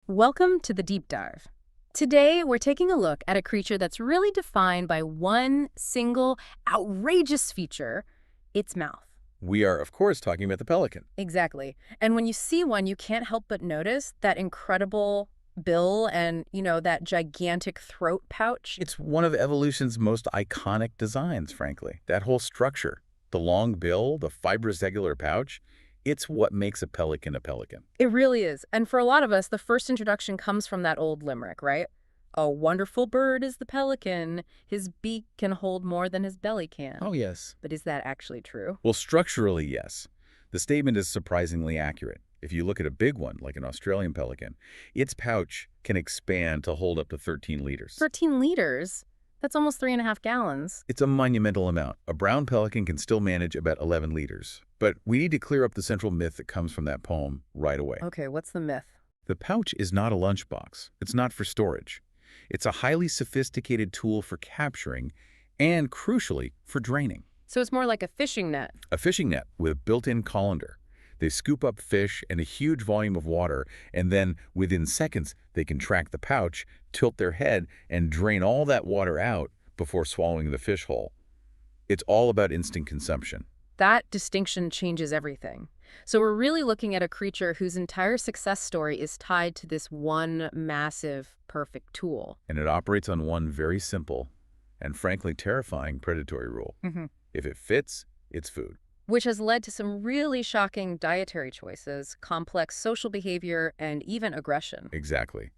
Welcome to the deep dive. Today, we're taking a look at a creature that's really defined by one single outrageous feature, its mouth. We are, of course, talking about the pelican. Exactly. And when you see one, you can't help but notice that incredible bill and, that gigantic throat pouch. It's one of evolution's most iconic designs, frankly. That whole structure, the long bill, the fibrous cellular pouch, it's what makes a pelican a pelican. It really is. And for a lot of us, the first introduction comes from that old limerick, right? A wonderful bird is the pelican. His beak can hold more than his belly can. Oh, yes. But is that actually true? Well, structurally, yes. The statement is surprisingly accurate. If you look at a big one, like an Australian pelican, its pouch can expand to hold up to 13 liters. 13 liters? That's almost 3.5 gallons. It's a monumental amount. A brown pelican can still manage about 11 liters. But we need to clear up the central myth that comes from that poem right away. Okay, what's the myth? The pouch is not a lunchbox. It's not for storage. It's a highly sophisticated tool for capturing and, crucially, for draining. So it's more like a fishing net. A fishing net with a built-in colander. They scoop up fish and a huge volume of water, and then, within seconds, they can track the pouch, tilt their head, and drain all that water out before swallowing the fish whole. It's all about instant consumption. That distinction changes everything. So we're really looking at a creature whose entire success story is tied to this one massive, perfect tool. And it operates on one very simple and, frankly, terrifying predatory rule. If it fits, it's food. Which has led to some really shocking dietary choices, complex social behavior, and even aggression. Exactly.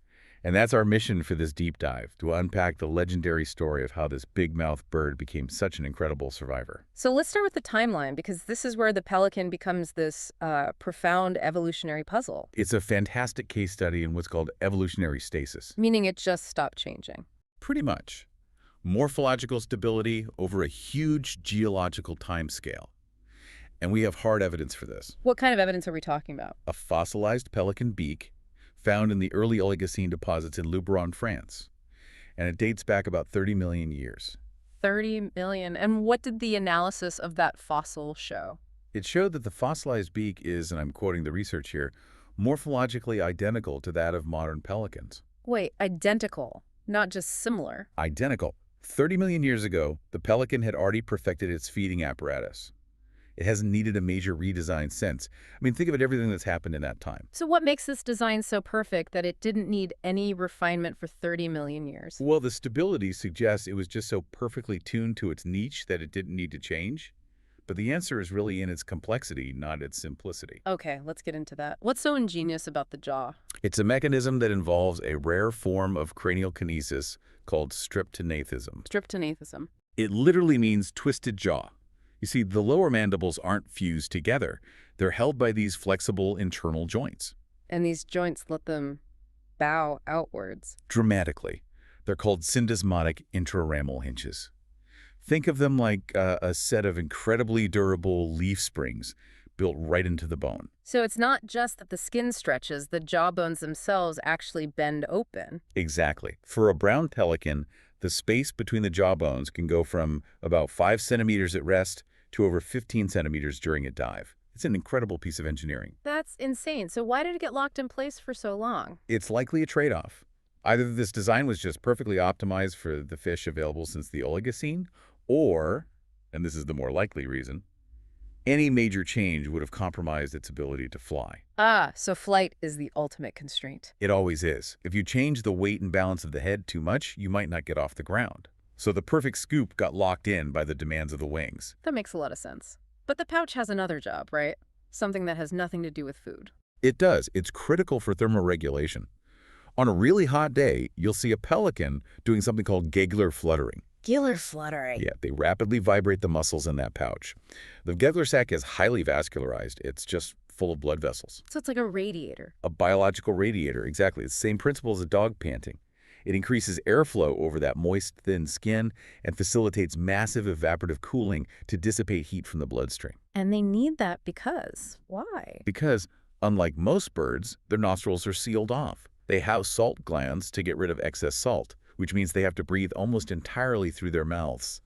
And that's our mission for this deep dive, to unpack the legendary story of how this big-mouthed bird became such an incredible survivor. So let's start with the timeline, because this is where the pelican becomes this profound evolutionary puzzle. It's a fantastic case study in what's called evolutionary stasis. Meaning it just stopped changing. Pretty much. Morphological stability over a huge geological time scale. And we have hard evidence for this. What kind of evidence are we talking about? A fossilized pelican beak found in the early Oligocene deposits in Luberon, France. And it dates back about 30 million years. 30 million. And what did the analysis of that fossil show? It showed that the fossilized beak is, and I'm quoting the research here, morphologically identical to that of modern pelicans. Wait, identical, not just similar. Identical. 30 million years ago, the pelican had already perfected its feeding apparatus. It hasn't needed a major redesign since. I mean, think of everything that's happened in that time. So what makes this design so perfect that it didn't need any refinement for 30 million years? Well, the stability suggests it was just so perfectly tuned to its niche that it didn't need to change. But the answer is really in its complexity, not its simplicity. Okay, let's get into that. What's so ingenious about the jaw? It's a mechanism that involves a rare form of cranial kinesis called streptonathism. Streptonathism. It literally means twisted jaw. You see, the lower mandibles aren't fused together. They're held by these flexible internal joints. And these joints let them bow outwards. Dramatically. They're called syndesmotic intraramal hinges. Think of them like a set of incredibly durable leaf springs built right into the bone. So it's not just that the skin stretches, the jawbones themselves actually bend open. Exactly. For a brown pelican, the space between the jawbones can go from about 5 centimeters at rest to over 15 centimeters during a dive. It's an incredible piece of engineering. That's insane. So why did it get locked in place for so long? It's likely a trade-off. Either this design was just perfectly optimized for the fish available since the Oligocene, or, and this is the more likely reason, any major change would have compromised its ability to fly. Ah, so flight is the ultimate constraint. It always is. If you change the weight and balance of the head too much, you might not get off the ground. So the perfect scoop got locked in by the demands of the wings. That makes a lot of sense. But the pouch has another job, right? Something that has nothing to do with food. It does. It's critical for thermoregulation. On a really hot day, you'll see a pelican doing something called giggler fluttering. Giggler fluttering. Yeah, they rapidly vibrate the muscles in that pouch. The giggler sac is highly vascularized. It's just full of blood vessels. So it's like a radiator. A biological radiator, exactly. It's the same principle as a dog panting. It increases airflow over that moist, thin skin and facilitates massive evaporative cooling to dissipate heat from the bloodstream. And they need that because, why? Because, unlike most birds, their nostrils are sealed off. They have salt glands to get rid of excess salt, which means they have to breathe almost entirely through their mouths.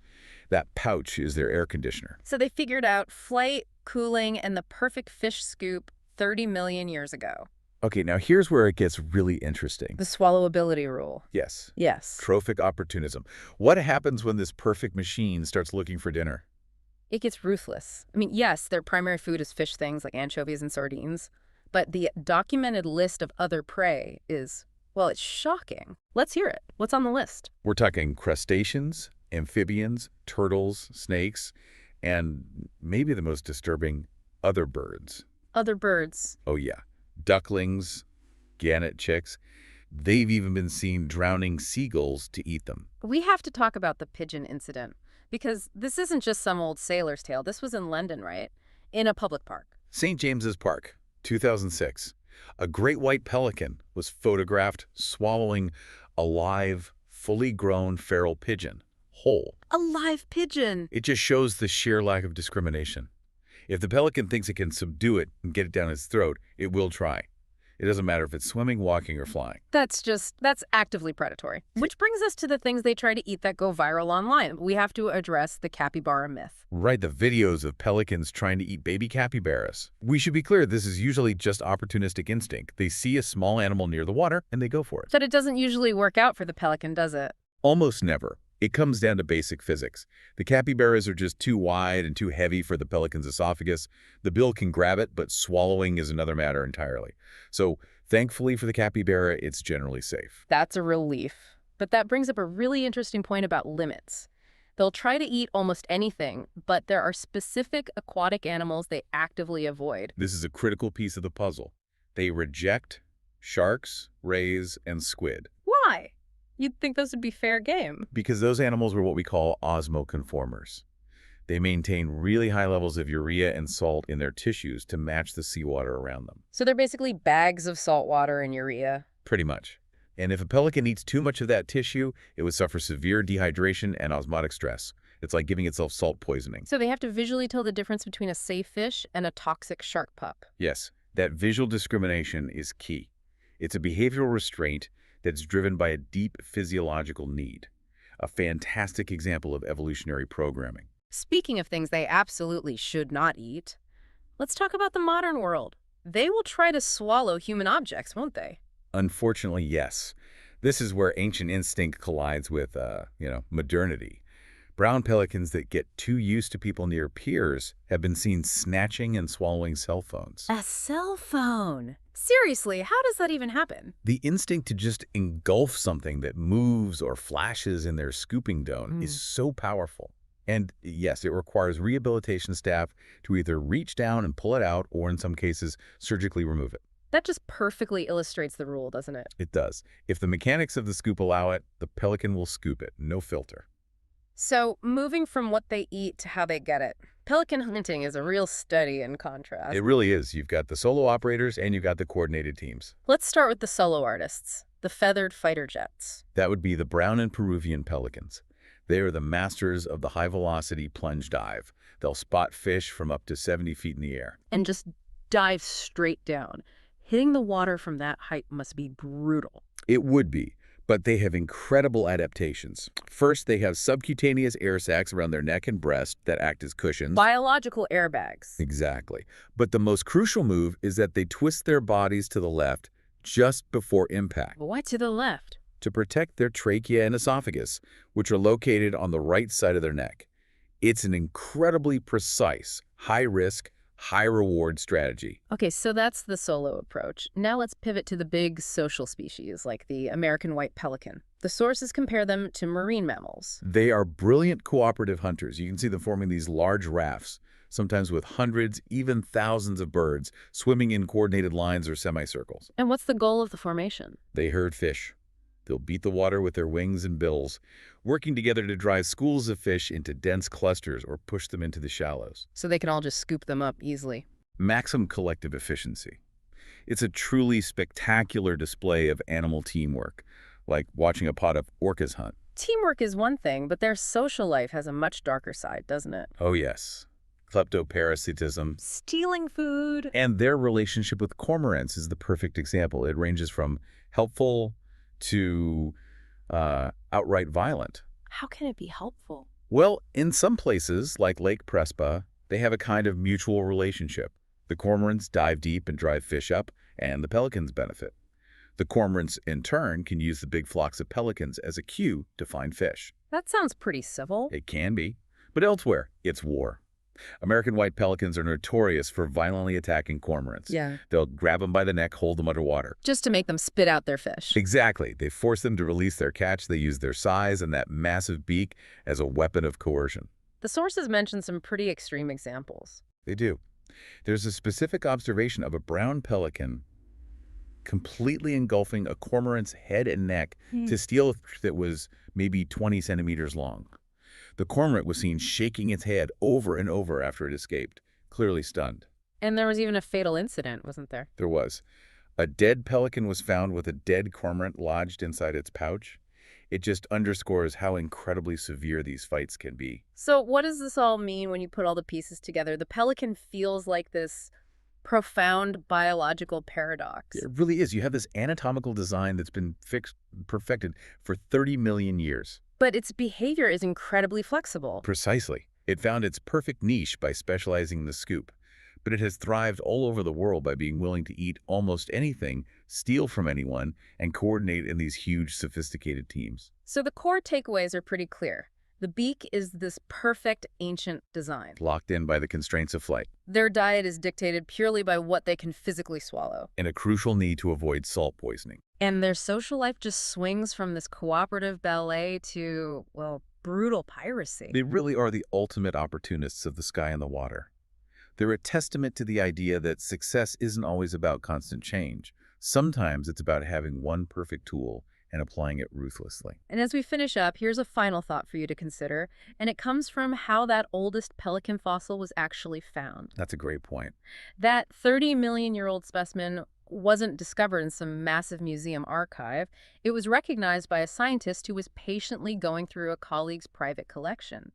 That pouch is their air conditioner. So they figured out flight, cooling, and the perfect fish scoop 30 million years ago. Okay, now here's where it gets really interesting. The swallowability rule. Yes, Yes. trophic opportunism. What happens when this perfect machine starts looking for dinner? It gets ruthless. I mean, yes, their primary food is fish things like anchovies and sardines, but the documented list of other prey is, well, it's shocking. Let's hear it. What's on the list? We're talking crustaceans, amphibians, turtles, snakes, and maybe the most disturbing, other birds. Other birds. Oh yeah, ducklings, gannet chicks. They've even been seen drowning seagulls to eat them. We have to talk about the pigeon incident, because this isn't just some old sailor's tale. This was in London, right? In a public park. St. James's Park, 2006. A great white pelican was photographed swallowing a live, fully grown feral pigeon, whole. A live pigeon! It just shows the sheer lack of discrimination. If the pelican thinks it can subdue it and get it down its throat, it will try. It doesn't matter if it's swimming, walking, or flying. That's actively predatory. Which brings us to the things they try to eat that go viral online. We have to address the capybara myth. Right, the videos of pelicans trying to eat baby capybaras. We should be clear, this is usually just opportunistic instinct. They see a small animal near the water, and they go for it. But it doesn't usually work out for the pelican, does it? Almost never. It comes down to basic physics. The capybaras are just too wide and too heavy for the pelican's esophagus. The bill can grab it, but swallowing is another matter entirely. So, thankfully for the capybara, it's generally safe. That's a relief. But that brings up a really interesting point about limits. They'll try to eat almost anything, but there are specific aquatic animals they actively avoid. This is a critical piece of the puzzle. They reject sharks, rays, and squid. Why? You'd think those would be fair game. Because those animals were what we call osmoconformers. They maintain really high levels of urea and salt in their tissues to match the seawater around them. So they're basically bags of salt water and urea. Pretty much. And if a pelican eats too much of that tissue, it would suffer severe dehydration and osmotic stress. It's like giving itself salt poisoning. So they have to visually tell the difference between a safe fish and a toxic shark pup. Yes, that visual discrimination is key. It's a behavioral restraint that's driven by a deep physiological need. A fantastic example of evolutionary programming. Speaking of things they absolutely should not eat, let's talk about the modern world. They will try to swallow human objects, won't they? Unfortunately, yes. This is where ancient instinct collides with, modernity. Brown pelicans that get too used to people near peers have been seen snatching and swallowing cell phones. A cell phone? Seriously, how does that even happen? The instinct to just engulf something that moves or flashes in their scooping dome is so powerful. And yes, it requires rehabilitation staff to either reach down and pull it out or in some cases surgically remove it. That just perfectly illustrates the rule, doesn't it? It does. If the mechanics of the scoop allow it, the pelican will scoop it, no filter. So, moving from what they eat to how they get it, pelican hunting is a real study in contrast. It really is. You've got the solo operators and you've got the coordinated teams. Let's start with the solo artists, the feathered fighter jets. That would be the brown and Peruvian pelicans. They are the masters of the high-velocity plunge dive. They'll spot fish from up to 70 feet in the air. And just dive straight down. Hitting the water from that height must be brutal. It would be, but they have incredible adaptations. First, they have subcutaneous air sacs around their neck and breast that act as cushions. Biological airbags. Exactly. But the most crucial move is that they twist their bodies to the left just before impact. Why to the left? To protect their trachea and esophagus, which are located on the right side of their neck. It's an incredibly precise, high-risk, high-reward strategy. Okay, so that's the solo approach. Now let's pivot to the big social species, like the American white pelican. The sources compare them to marine mammals. They are brilliant cooperative hunters. You can see them forming these large rafts, sometimes with hundreds, even thousands of birds, swimming in coordinated lines or semicircles. And what's the goal of the formation? They herd fish. They'll beat the water with their wings and bills, working together to drive schools of fish into dense clusters or push them into the shallows. So they can all just scoop them up easily. Maximum collective efficiency. It's a truly spectacular display of animal teamwork, like watching a pod of orcas hunt. Teamwork is one thing, but their social life has a much darker side, doesn't it? Oh yes. Kleptoparasitism. Stealing food. And their relationship with cormorants is the perfect example. It ranges from helpful to outright violent. How can it be helpful? Well, in some places, like Lake Prespa, they have a kind of mutual relationship. The cormorants dive deep and drive fish up, and the pelicans benefit. The cormorants, in turn, can use the big flocks of pelicans as a cue to find fish. That sounds pretty civil. It can be, but elsewhere, it's war. American white pelicans are notorious for violently attacking cormorants. Yeah. They'll grab them by the neck, hold them underwater. Just to make them spit out their fish. Exactly. They force them to release their catch. They use their size and that massive beak as a weapon of coercion. The sources mention some pretty extreme examples. They do. There's a specific observation of a brown pelican completely engulfing a cormorant's head and neck to steal a fish that was maybe 20 centimeters long. The cormorant was seen shaking its head over and over after it escaped, clearly stunned. And there was even a fatal incident, wasn't there? There was. A dead pelican was found with a dead cormorant lodged inside its pouch. It just underscores how incredibly severe these fights can be. So what does this all mean when you put all the pieces together? The pelican feels like this profound biological paradox. It really is. You have this anatomical design that's been perfected for 30 million years. But its behavior is incredibly flexible. Precisely. It found its perfect niche by specializing in the scoop. But it has thrived all over the world by being willing to eat almost anything, steal from anyone, and coordinate in these huge, sophisticated teams. So the core takeaways are pretty clear. The beak is this perfect ancient design. Locked in by the constraints of flight. Their diet is dictated purely by what they can physically swallow. And a crucial need to avoid salt poisoning. And their social life just swings from this cooperative ballet to, well, brutal piracy. They really are the ultimate opportunists of the sky and the water. They're a testament to the idea that success isn't always about constant change. Sometimes it's about having one perfect tool and applying it ruthlessly. And as we finish up, here's a final thought for you to consider, and it comes from how that oldest pelican fossil was actually found. That's a great point. That 30-million-year-old specimen wasn't discovered in some massive museum archive. It was recognized by a scientist who was patiently going through a colleague's private collection.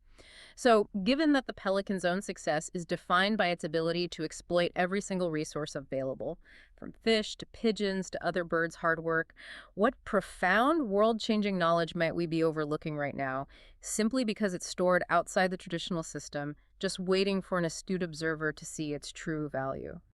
So, given that the pelican's own success is defined by its ability to exploit every single resource available, from fish to pigeons to other birds' hard work, what profound world-changing knowledge might we be overlooking right now, simply because it's stored outside the traditional system, just waiting for an astute observer to see its true value?